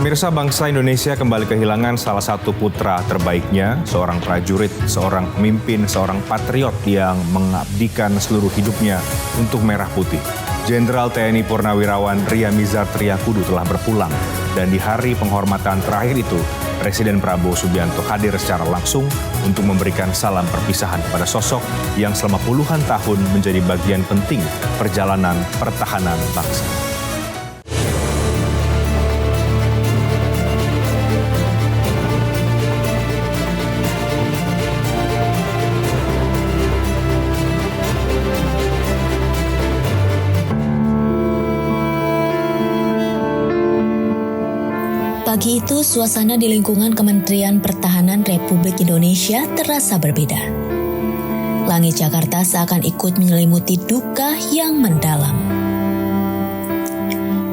Pemirsa, bangsa Indonesia kembali kehilangan salah satu putra terbaiknya, seorang prajurit, seorang pemimpin, seorang patriot yang mengabdikan seluruh hidupnya untuk Merah Putih. Jenderal TNI Purnawirawan Ria Mizar Triakudu telah berpulang, dan di hari penghormatan terakhir itu, Presiden Prabowo Subianto hadir secara langsung untuk memberikan salam perpisahan kepada sosok yang selama puluhan tahun menjadi bagian penting perjalanan pertahanan bangsa. Pagi itu, suasana di lingkungan Kementerian Pertahanan Republik Indonesia terasa berbeda. Langit Jakarta seakan ikut menyelimuti duka yang mendalam.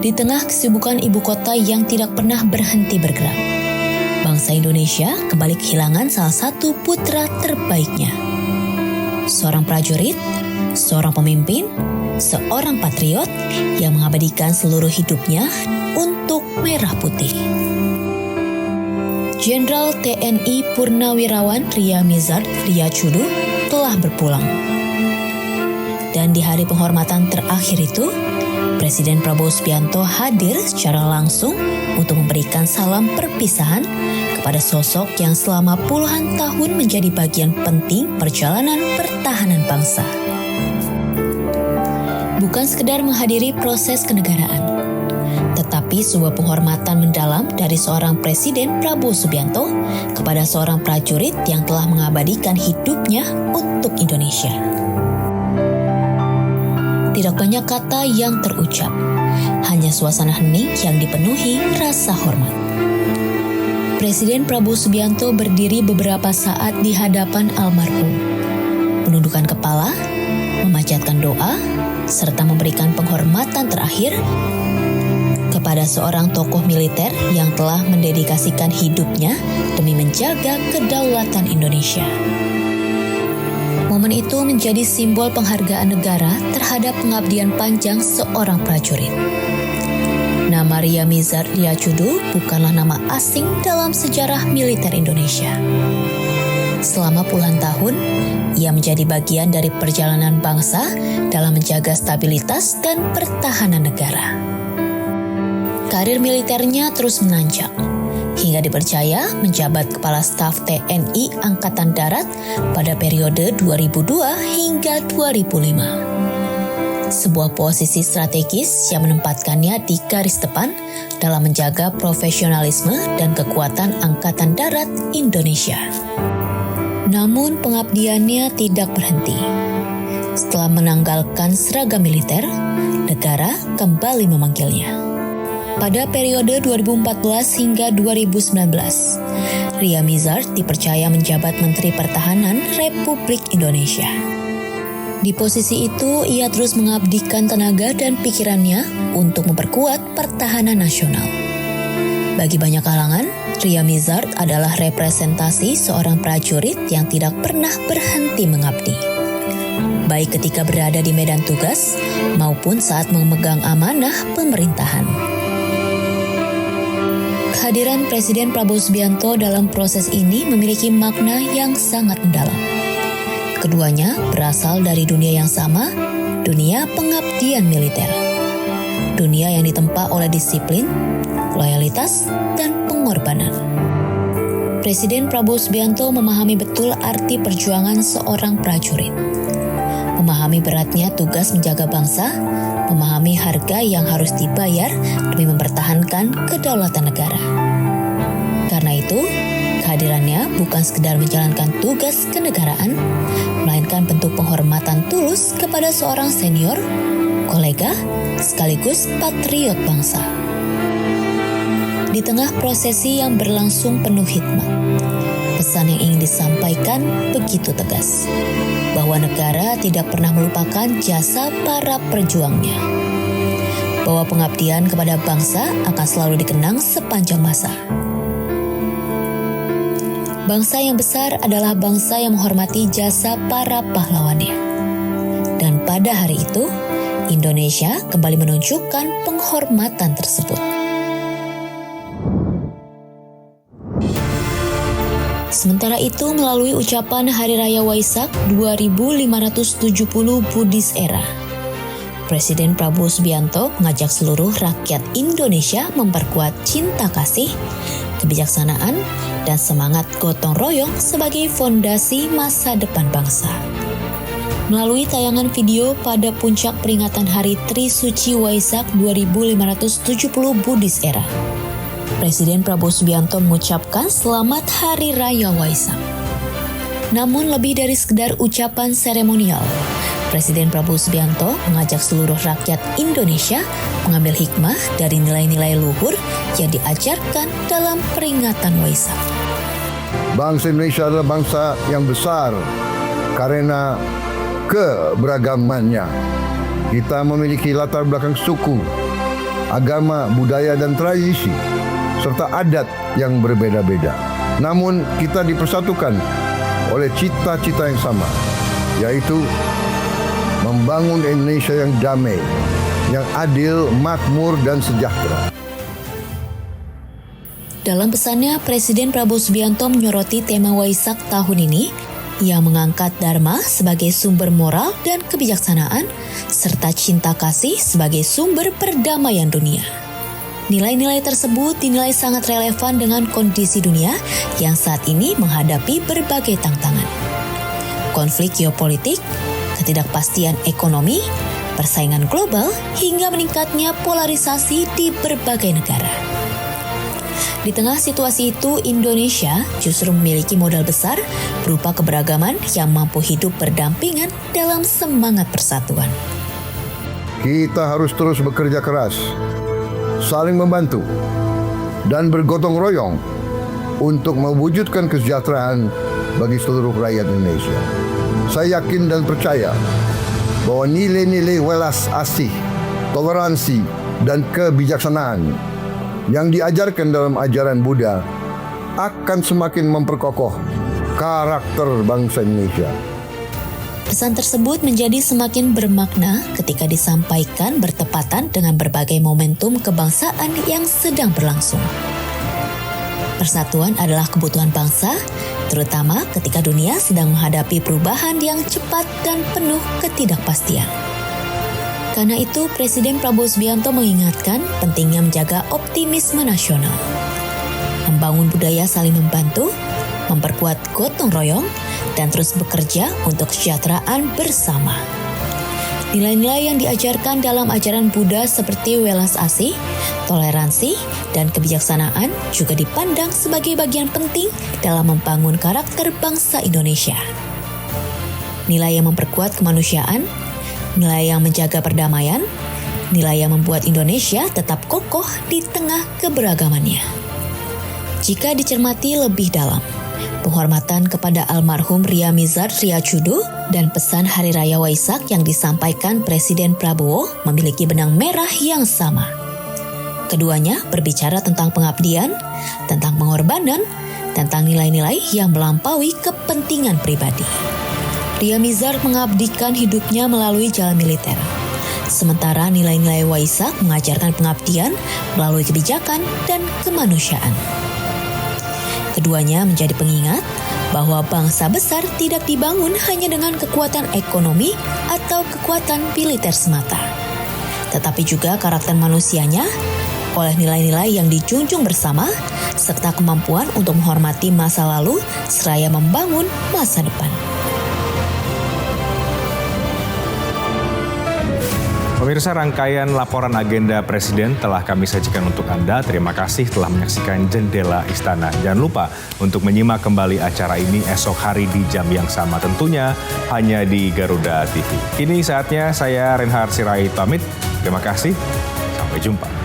Di tengah kesibukan ibu kota yang tidak pernah berhenti bergerak, bangsa Indonesia kembali kehilangan salah satu putra terbaiknya. Seorang prajurit, seorang pemimpin, seorang patriot yang mengabadikan seluruh hidupnya untuk Merah Putih. Jenderal TNI Purnawirawan Ria Mizar Triakudu telah berpulang. Dan di hari penghormatan terakhir itu, Presiden Prabowo Subianto hadir secara langsung untuk memberikan salam perpisahan kepada sosok yang selama puluhan tahun menjadi bagian penting perjalanan pertahanan bangsa. Bukan sekedar menghadiri proses kenegaraan, tetapi sebuah penghormatan mendalam dari seorang Presiden Prabowo Subianto kepada seorang prajurit yang telah mengabadikan hidupnya untuk Indonesia. Tidak banyak kata yang terucap, hanya suasana hening yang dipenuhi rasa hormat. Presiden Prabowo Subianto berdiri beberapa saat di hadapan almarhum, menundukkan kepala, memanjatkan doa, serta memberikan penghormatan terakhir kepada seorang tokoh militer yang telah mendedikasikan hidupnya demi menjaga kedaulatan Indonesia. Momen itu menjadi simbol penghargaan negara terhadap pengabdian panjang seorang prajurit. Nama Ria Mizar Triakudu bukanlah nama asing dalam sejarah militer Indonesia. Selama puluhan tahun, ia menjadi bagian dari perjalanan bangsa dalam menjaga stabilitas dan pertahanan negara. Karir militernya terus menanjak, hingga dipercaya menjabat Kepala Staf TNI Angkatan Darat pada periode 2002 hingga 2005. Sebuah posisi strategis yang menempatkannya di garis depan dalam menjaga profesionalisme dan kekuatan Angkatan Darat Indonesia. Namun pengabdiannya tidak berhenti. Setelah menanggalkan seragam militer, negara kembali memanggilnya. Pada periode 2014 hingga 2019, Ria Mizar dipercaya menjabat Menteri Pertahanan Republik Indonesia. Di posisi itu, ia terus mengabdikan tenaga dan pikirannya untuk memperkuat pertahanan nasional. Bagi banyak kalangan, Ria Mizar adalah representasi seorang prajurit yang tidak pernah berhenti mengabdi, baik ketika berada di medan tugas maupun saat memegang amanah pemerintahan. Kehadiran Presiden Prabowo Subianto dalam proses ini memiliki makna yang sangat mendalam. Keduanya berasal dari dunia yang sama, dunia pengabdian militer. Dunia yang ditempa oleh disiplin, loyalitas, dan pengorbanan. Presiden Prabowo Subianto memahami betul arti perjuangan seorang prajurit. Memahami beratnya tugas menjaga bangsa, memahami harga yang harus dibayar demi mempertahankan kedaulatan negara. Karena itu, kehadirannya bukan sekedar menjalankan tugas kenegaraan, melainkan bentuk penghormatan tulus kepada seorang senior, kolega, sekaligus patriot bangsa. Di tengah prosesi yang berlangsung penuh hikmat, pesan yang ingin disampaikan begitu tegas, bahwa negara tidak pernah melupakan jasa para perjuangnya, bahwa pengabdian kepada bangsa akan selalu dikenang sepanjang masa. Bangsa yang besar adalah bangsa yang menghormati jasa para pahlawannya. Dan pada hari itu, Indonesia kembali menunjukkan penghormatan tersebut. Sementara itu, melalui ucapan Hari Raya Waisak 2570 Buddhist Era, Presiden Prabowo Subianto mengajak seluruh rakyat Indonesia memperkuat cinta kasih, kebijaksanaan, dan semangat gotong royong sebagai fondasi masa depan bangsa. Melalui tayangan video pada puncak peringatan Hari Trisuci Waisak 2570 Buddhist Era, Presiden Prabowo Subianto mengucapkan Selamat Hari Raya Waisak. Namun lebih dari sekedar ucapan seremonial, Presiden Prabowo Subianto mengajak seluruh rakyat Indonesia mengambil hikmah dari nilai-nilai luhur yang diajarkan dalam peringatan Waisak. Bangsa Indonesia adalah bangsa yang besar karena keberagamannya. Kita memiliki latar belakang suku, agama, budaya, dan tradisi, serta adat yang berbeda-beda. Namun kita dipersatukan oleh cita-cita yang sama, yaitu membangun Indonesia yang damai, yang adil, makmur, dan sejahtera. Dalam pesannya, Presiden Prabowo Subianto menyoroti tema Waisak tahun ini yang mengangkat Dharma sebagai sumber moral dan kebijaksanaan, serta cinta kasih sebagai sumber perdamaian dunia. Nilai-nilai tersebut dinilai sangat relevan dengan kondisi dunia yang saat ini menghadapi berbagai tantangan. Konflik geopolitik, ketidakpastian ekonomi, persaingan global, hingga meningkatnya polarisasi di berbagai negara. Di tengah situasi itu, Indonesia justru memiliki modal besar berupa keberagaman yang mampu hidup berdampingan dalam semangat persatuan. Kita harus terus bekerja keras, saling membantu, dan bergotong royong untuk mewujudkan kesejahteraan bagi seluruh rakyat Indonesia. Saya yakin dan percaya bahwa nilai-nilai welas asih, toleransi, dan kebijaksanaan yang diajarkan dalam ajaran Buddha akan semakin memperkokoh karakter bangsa Indonesia. Pesan tersebut menjadi semakin bermakna ketika disampaikan bertepatan dengan berbagai momentum kebangsaan yang sedang berlangsung. Persatuan adalah kebutuhan bangsa, terutama ketika dunia sedang menghadapi perubahan yang cepat dan penuh ketidakpastian. Karena itu, Presiden Prabowo Subianto mengingatkan pentingnya menjaga optimisme nasional, membangun budaya saling membantu, memperkuat gotong royong, dan terus bekerja untuk kesejahteraan bersama. Nilai-nilai yang diajarkan dalam ajaran Buddha seperti welas asih, toleransi, dan kebijaksanaan juga dipandang sebagai bagian penting dalam membangun karakter bangsa Indonesia. Nilai yang memperkuat kemanusiaan, nilai yang menjaga perdamaian, nilai yang membuat Indonesia tetap kokoh di tengah keberagamannya. Jika dicermati lebih dalam, penghormatan kepada almarhum Ria Mizar Triacudu dan pesan Hari Raya Waisak yang disampaikan Presiden Prabowo memiliki benang merah yang sama. Keduanya berbicara tentang pengabdian, tentang pengorbanan, tentang nilai-nilai yang melampaui kepentingan pribadi. Ria Mizar mengabdikan hidupnya melalui jalan militer. Sementara nilai-nilai Waisak mengajarkan pengabdian melalui kebijakan dan kemanusiaan. Keduanya menjadi pengingat bahwa bangsa besar tidak dibangun hanya dengan kekuatan ekonomi atau kekuatan militer semata, tetapi juga karakter manusianya oleh nilai-nilai yang dijunjung bersama serta kemampuan untuk menghormati masa lalu seraya membangun masa depan. Pemirsa, rangkaian laporan agenda Presiden telah kami sajikan untuk Anda. Terima kasih telah menyaksikan Jendela Istana. Jangan lupa untuk menyimak kembali acara ini esok hari di jam yang sama, tentunya hanya di Garuda TV. Kini saatnya saya Reinhard Sirait pamit. Terima kasih, sampai jumpa.